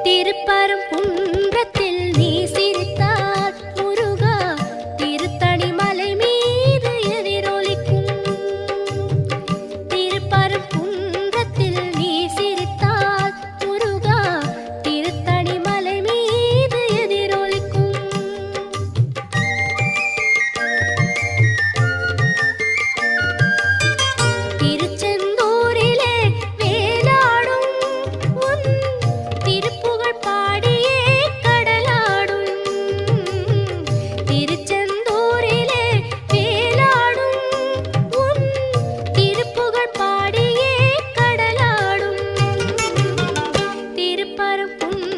திருப்பரங்குன்றத்தில் நீ சிரித்தால் முருகா திருத்தணி மலை மீது எதிரொலிக்கும். திருப்பரங்குன்றத்தில் நீ சிரித்தால் முருகா திருத்தணி மலை மீது எதிரொலிக்கும். திருச்செந்தூரிலே வேலாடும் உன் திருப்புகழ் பாடியே கடலாடும். திருச்செந்தூரிலே வேலாடும் உன் திருப்புகழ் பாடியே கடலாடும். திருப்பரங்குன்றத்தில்